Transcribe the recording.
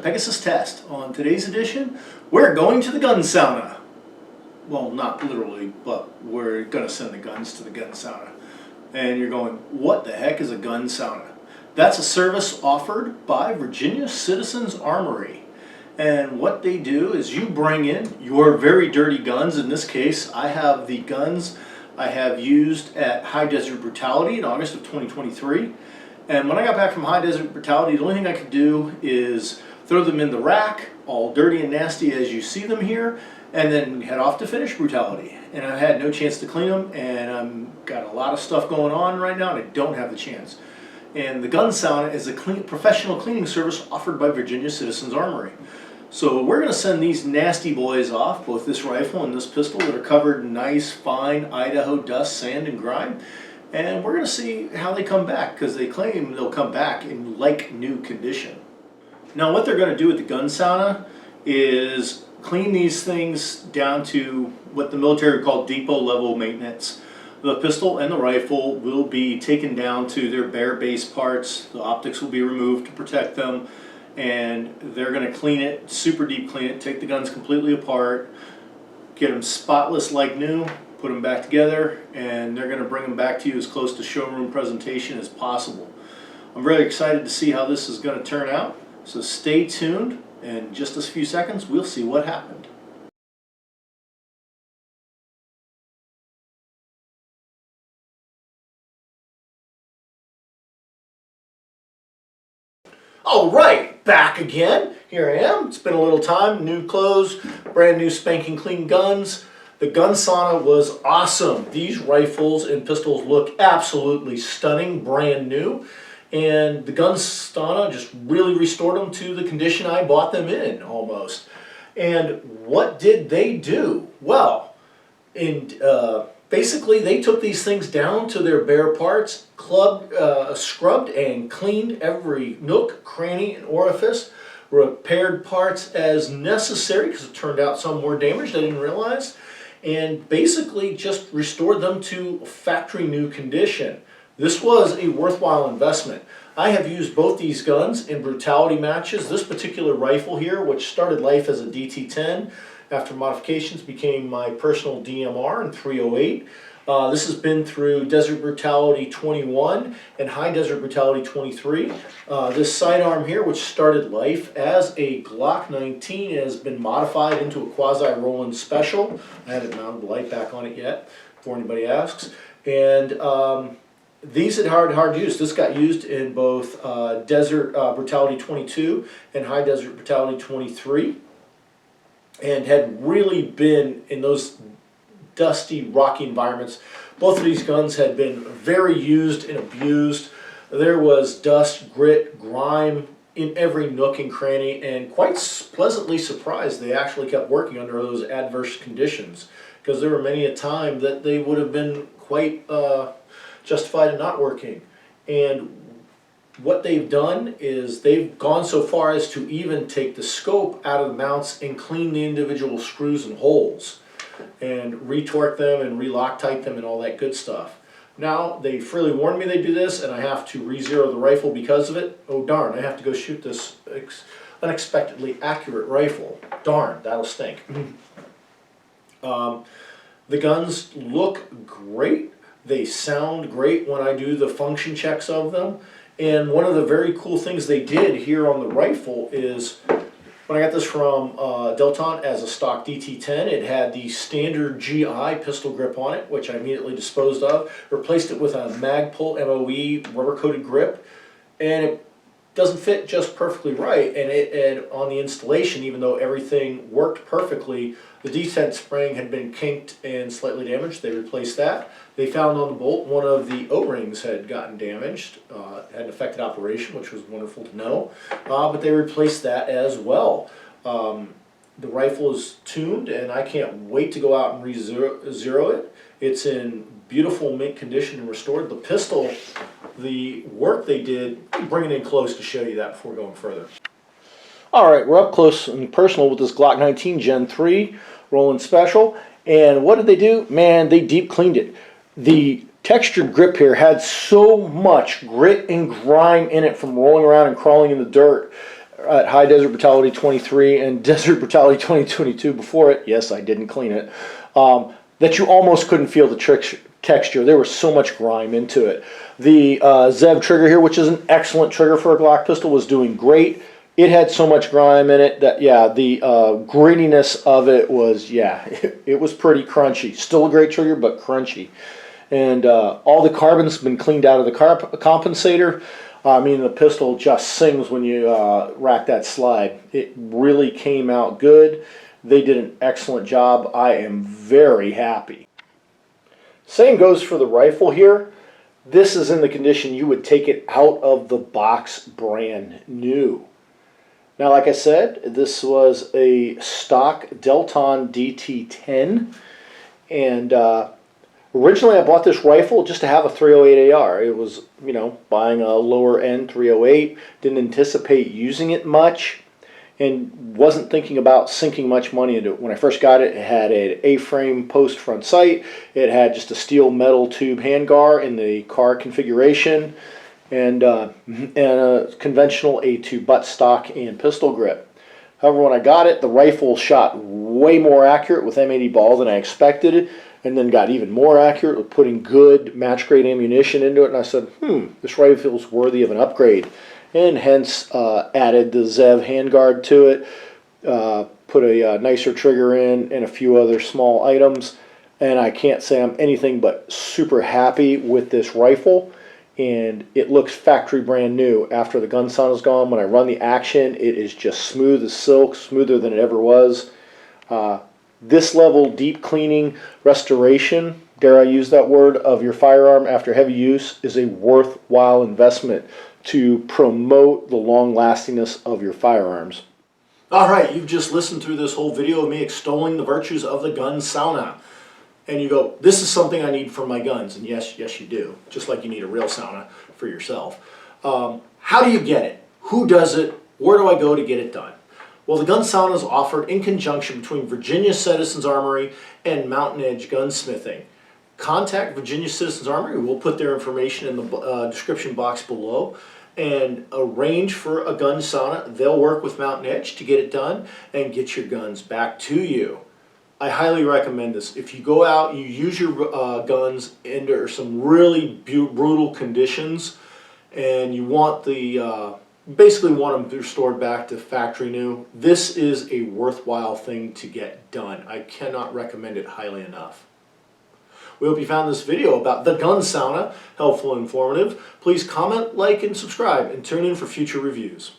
Pegasus Test. On today's edition, we're going to the gun sauna. Well, not literally, but we're going to send the guns to the gun sauna. And you're going, what the heck is a gun sauna? That's a service offered by Virginia Citizens Armory. And what they do is you bring in your very dirty guns. In this case, I have the guns I have used at High Desert Brutality in August of 2023. And when I got back from High Desert Brutality, the only thing I could do is throw them in the rack, all dirty and nasty as you see them here, and then head off to finish Brutality. And I had no chance to clean them, and I've got a lot of stuff going on right now, and I don't have the chance. And the gun sauna is a professional cleaning service offered by Virginia Citizens Armory. So we're going to send these nasty boys off, both this rifle and this pistol that are covered in nice, fine Idaho dust, sand, and grime. And we're going to see how they come back, because they claim they'll come back in like new condition. Now what they're going to do with the gun sauna is clean these things down to what the military call depot level maintenance. The pistol and the rifle will be taken down to their bare base parts. The optics will be removed to protect them. And they're going to clean it, super deep clean it, take the guns completely apart, get them spotless like new, put them back together, and they're going to bring them back to you as close to showroom presentation as possible. I'm really excited to see how this is going to turn out, so stay tuned. In just a few seconds, we'll see what happened. All right, back again. Here I am. It's been a little time. New clothes, brand new spanking clean guns. The gun sauna was awesome. These rifles and pistols look absolutely stunning, brand new. And the gun sauna just really restored them to the condition I bought them in, almost. And what did they do? Well, basically they took these things down to their bare parts, scrubbed and cleaned every nook, cranny, and orifice, repaired parts as necessary, because it turned out some were damaged, I didn't realize, and basically just restored them to factory new condition. This was a worthwhile investment. I have used both these guns in brutality matches. This particular rifle here, which started life as a DT-10, after modifications became my personal DMR in 308. This has been through Desert Brutality 21 and High Desert Brutality 23. This sidearm here, which started life as a Glock 19, has been modified into a quasi-Roland Special. I haven't mounted the light back on it yet, before anybody asks. And these had hard use. This got used in both Desert Brutality 22 and High Desert Brutality 23. And had really been in those dusty, rocky environments. Both of these guns had been very used and abused. There was dust, grit, grime in every nook and cranny, and quite pleasantly surprised they actually kept working under those adverse conditions, because there were many a time that they would have been quite justified in not working. And what they've done is they've gone so far as to even take the scope out of the mounts and clean the individual screws and holes and retorque them and re-Loctite them and all that good stuff. Now, they freely warned me they do this, and I have to re-zero the rifle because of it. Oh darn, I have to go shoot this unexpectedly accurate rifle. Darn, that'll stink. The guns look great. They sound great when I do the function checks of them. And one of the very cool things they did here on the rifle is, when I got this from Delton as a stock DT-10, it had the standard GI pistol grip on it, which I immediately disposed of, replaced it with a Magpul MOE rubber-coated grip, and it doesn't fit just perfectly right. And on the installation, even though everything worked perfectly, the detent spring had been kinked and slightly damaged. They replaced that. They found on the bolt one of the O-rings had gotten damaged, had an affected operation, which was wonderful to know, but they replaced that as well. The rifle is tuned, and I can't wait to go out and re-zero it. It's in beautiful mint condition and restored. The pistol, the work they did, I'm bringing it in close to show you that before going further. Alright, we're up close and personal with this Glock 19 Gen 3 Roland Special, and what did they do? Man, they deep cleaned it. The textured grip here had so much grit and grime in it from rolling around and crawling in the dirt. at High Desert Brutality 23 and Desert Brutality 2022 before it, yes, I didn't clean it, that you almost couldn't feel the texture. There was so much grime into it. The Zev trigger here, which is an excellent trigger for a Glock pistol, was doing great. It had so much grime in it that, yeah, the grittiness of it was, yeah, it was pretty crunchy. Still a great trigger, but crunchy. And all the carbon's been cleaned out of the compensator. I mean, the pistol just sings when you rack that slide. It really came out good. They did an excellent job. I am very happy. Same goes for the rifle here. This is in the condition you would take it out of the box brand new. Now, like I said, this was a stock Delton DT10, and originally I bought this rifle just to have a 308 AR. It was, you know, buying a lower end 308, didn't anticipate using it much, and wasn't thinking about sinking much money into it. When I first got it, it had an A-frame post front sight, it had just a steel metal tube handguard in the car configuration, and a conventional A2 buttstock and pistol grip. However, when I got it, the rifle shot way more accurate with M80 ball than I expected, and then got even more accurate with putting good match-grade ammunition into it, and I said, this rifle's worthy of an upgrade, and hence added the Zev handguard to it, put a nicer trigger in, and a few other small items, and I can't say I'm anything but super happy with this rifle. And it looks factory brand new after the gun sauna's gone. When I run the action, it is just smooth as silk, smoother than it ever was. This level deep cleaning, restoration, dare I use that word, of your firearm after heavy use is a worthwhile investment to promote the long lastingness of your firearms. Alright, you've just listened through this whole video of me extolling the virtues of the gun sauna. And you go, this is something I need for my guns. And yes, you do. Just like you need a real sauna for yourself. How do you get it? Who does it? Where do I go to get it done? Well, the gun sauna is offered in conjunction between Virginia Citizens Armory and Mountain Edge Gunsmithing. Contact Virginia Citizens Armory. We'll put their information in the description box below. And arrange for a gun sauna. They'll work with Mountain Edge to get it done and get your guns back to you. I highly recommend this. If you go out, you use your guns under some really brutal conditions, and you want basically want them restored back to factory new, this is a worthwhile thing to get done. I cannot recommend it highly enough. We hope you found this video about the gun sauna helpful and informative. Please comment, like, and subscribe, and tune in for future reviews.